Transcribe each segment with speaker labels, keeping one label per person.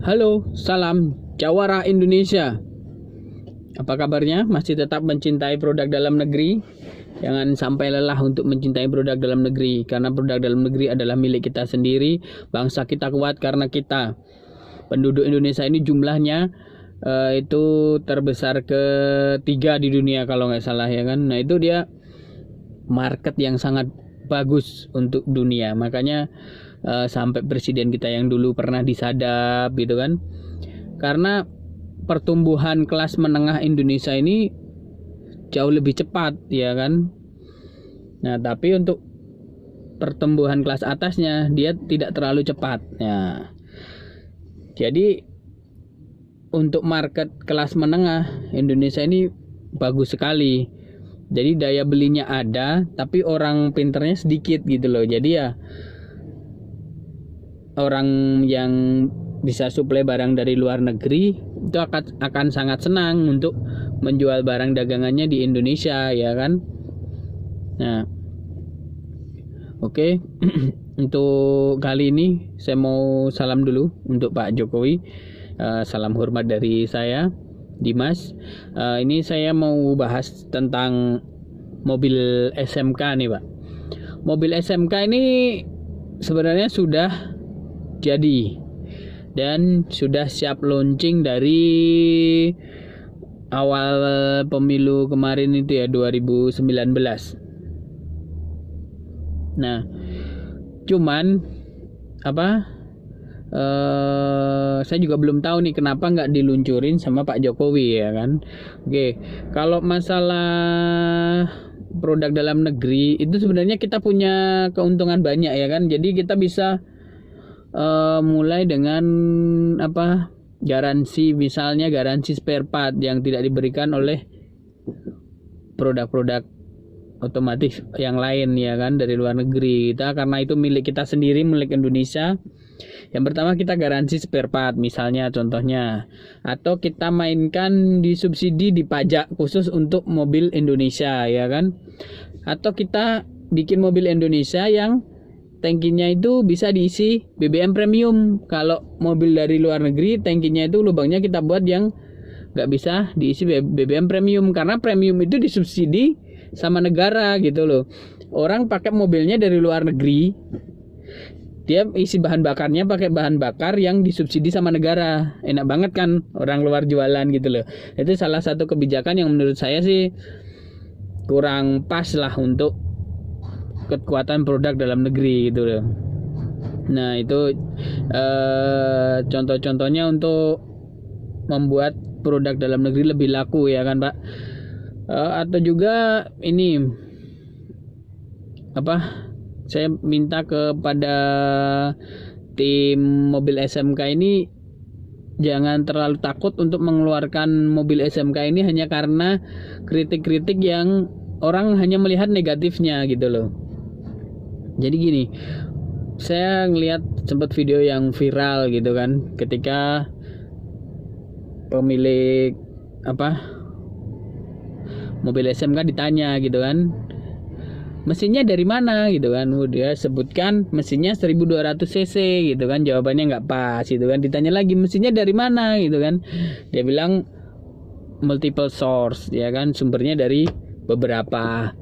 Speaker 1: Halo, salam Jawara Indonesia. Apa kabarnya? Masih tetap mencintai produk dalam negeri? Jangan sampai lelah untuk mencintai produk dalam negeri, karena produk dalam negeri adalah milik kita sendiri. Bangsa kita kuat karena kita. Penduduk Indonesia ini jumlahnya itu terbesar ketiga di dunia kalau nggak salah ya kan. Nah itu dia market yang sangat bagus untuk dunia. Makanya sampai presiden kita yang dulu pernah disadap gitu kan. Karena pertumbuhan kelas menengah Indonesia ini jauh lebih cepat ya kan. Nah, tapi untuk pertumbuhan kelas atasnya dia tidak terlalu cepat. Nah, jadi untuk market kelas menengah Indonesia ini bagus sekali. Jadi daya belinya ada, tapi orang pinternya sedikit gitu loh. Jadi ya orang yang bisa suplai barang dari luar negeri itu akan sangat senang untuk menjual barang dagangannya di Indonesia ya kan. Nah, oke. Untuk kali ini saya mau salam dulu untuk Pak Jokowi. Salam hormat dari saya, Dimas. Ini saya mau bahas tentang mobil SMK nih Pak. Mobil SMK ini sebenarnya sudah jadi dan sudah siap launching dari awal pemilu kemarin itu ya 2019. Nah, cuman saya juga belum tahu nih kenapa nggak diluncurin sama Pak Jokowi ya kan. Oke, kalau masalah produk dalam negeri itu sebenarnya kita punya keuntungan banyak ya kan. Jadi kita bisa mulai dengan garansi, misalnya garansi spare part yang tidak diberikan oleh produk-produk otomotif yang lain ya kan dari luar negeri. Kita karena itu milik kita sendiri, milik Indonesia. Yang pertama kita garansi spare part misalnya contohnya, atau kita mainkan di subsidi di pajak khusus untuk mobil Indonesia ya kan. Atau kita bikin mobil Indonesia yang tangkinya itu bisa diisi BBM premium. Kalau mobil dari luar negeri tangkinya itu lubangnya kita buat yang nggak bisa diisi BBM premium, karena premium itu disubsidi sama negara gitu loh. Orang pakai mobilnya dari luar negeri, dia isi bahan bakarnya pakai bahan bakar yang disubsidi sama negara. Enak banget kan orang luar jualan gitu loh. Itu salah satu kebijakan yang menurut saya sih kurang pas lah untuk kekuatan produk dalam negeri gitu loh. Nah itu contoh-contohnya untuk membuat produk dalam negeri lebih laku ya kan Pak. Atau juga ini saya minta kepada tim mobil SMK ini jangan terlalu takut untuk mengeluarkan mobil SMK ini hanya karena kritik-kritik yang orang hanya melihat negatifnya gitu loh. Jadi gini, saya ngelihat sempat video yang viral gitu kan, ketika pemilik mobil SMK ditanya gitu kan, mesinnya dari mana gitu kan. Dia sebutkan mesinnya 1200 cc gitu kan, jawabannya nggak pas gitu kan. Ditanya lagi mesinnya dari mana gitu kan, dia bilang multiple source ya kan, sumbernya dari beberapa.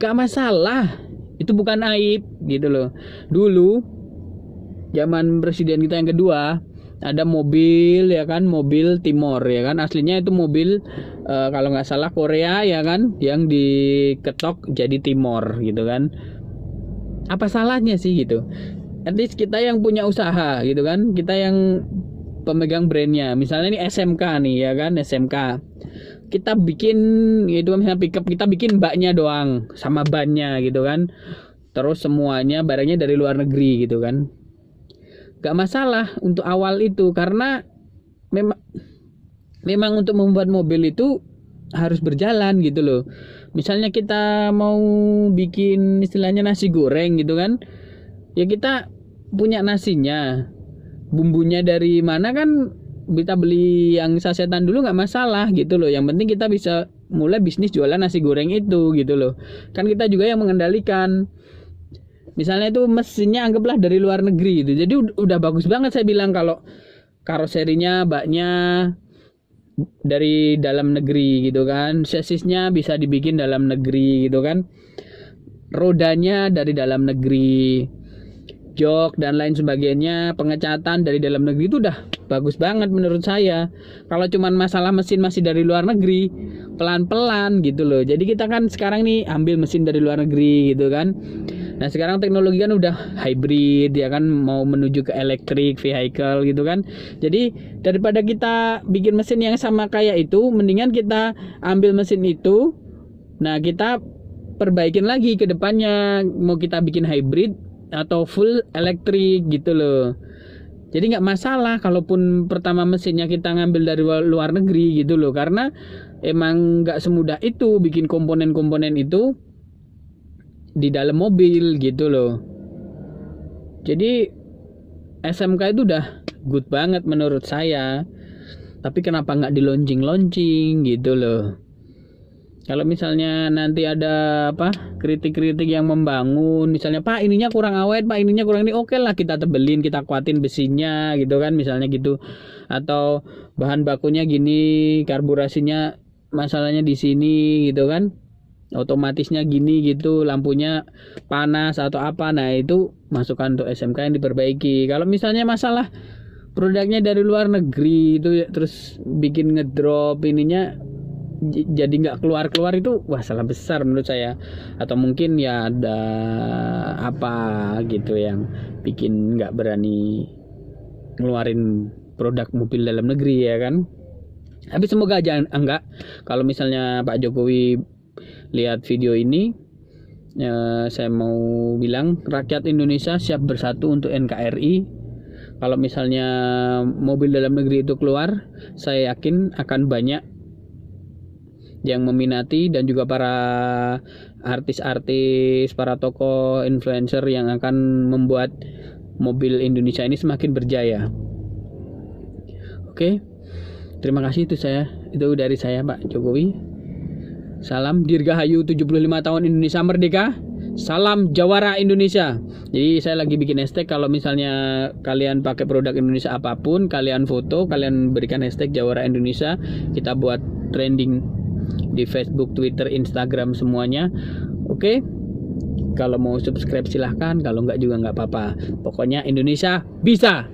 Speaker 1: Gak masalah, itu bukan aib gitu loh. Dulu zaman presiden kita yang kedua ada mobil ya kan, mobil Timor ya kan, aslinya itu mobil kalau nggak salah Korea ya kan, yang diketok jadi Timor gitu kan. Apa salahnya sih gitu? At least kita yang punya usaha gitu kan, kita yang pemegang brandnya. Misalnya ini SMK nih ya kan, SMK kita bikin itu misalnya pickup, kita bikin baknya doang sama bannya gitu kan, terus semuanya barangnya dari luar negeri gitu kan. Gak masalah untuk awal itu, karena memang untuk membuat mobil itu harus berjalan gitu loh. Misalnya kita mau bikin istilahnya nasi goreng gitu kan, ya kita punya nasinya, bumbunya dari mana kan kita beli yang sasetan dulu nggak masalah gitu loh. Yang penting kita bisa mulai bisnis jualan nasi goreng itu gitu loh. Kan kita juga yang mengendalikan. Misalnya itu mesinnya anggaplah dari luar negeri gitu. Jadi udah bagus banget saya bilang kalau karoserinya baknya dari dalam negeri gitu kan, chassisnya bisa dibikin dalam negeri gitu kan, rodanya dari dalam negeri, jok dan lain sebagainya, pengecatan dari dalam negeri, itu udah bagus banget menurut saya. Kalau cuman masalah mesin masih dari luar negeri, pelan-pelan gitu loh. Jadi kita kan sekarang nih ambil mesin dari luar negeri gitu kan. Nah sekarang teknologi kan udah hybrid ya kan, mau menuju ke electric vehicle gitu kan. Jadi daripada kita bikin mesin yang sama kayak itu, mendingan kita ambil mesin itu, nah kita perbaikin lagi ke depannya, mau kita bikin hybrid atau full elektrik gitu loh. Jadi nggak masalah kalaupun pertama mesinnya kita ngambil dari luar negeri gitu loh, karena emang nggak semudah itu bikin komponen-komponen itu di dalam mobil gitu loh. Jadi SMK itu udah good banget menurut saya, tapi kenapa nggak di launching gitu loh. Kalau misalnya nanti ada kritik-kritik yang membangun, misalnya Pak ininya kurang awet, Pak ininya kurang ini, oke lah kita tebelin, kita kuatin besinya gitu kan, misalnya gitu. Atau bahan bakunya gini, karburasinya masalahnya di sini gitu kan, otomatisnya gini gitu, lampunya panas atau apa, nah itu masukan untuk SMK yang diperbaiki. Kalau misalnya masalah produknya dari luar negeri itu terus bikin ngedrop ininya jadi nggak keluar itu, wah salah besar menurut saya. Atau mungkin ya ada apa gitu yang bikin nggak berani ngeluarin produk mobil dalam negeri ya kan. Tapi semoga aja enggak. Kalau misalnya Pak Jokowi lihat video ini, saya mau bilang rakyat Indonesia siap bersatu untuk NKRI. Kalau misalnya mobil dalam negeri itu keluar, saya yakin akan banyak yang meminati, dan juga para artis-artis, para tokoh influencer yang akan membuat mobil Indonesia ini semakin berjaya. Oke, terima kasih, itu dari saya Pak Jokowi. Salam Dirgahayu 75 tahun Indonesia Merdeka. Salam Jawara Indonesia. Jadi saya lagi bikin hashtag, kalau misalnya kalian pakai produk Indonesia apapun, kalian foto, kalian berikan hashtag Jawara Indonesia, kita buat trending di Facebook, Twitter, Instagram semuanya. Oke. Kalau mau subscribe silahkan, kalau enggak juga enggak apa-apa. Pokoknya Indonesia bisa.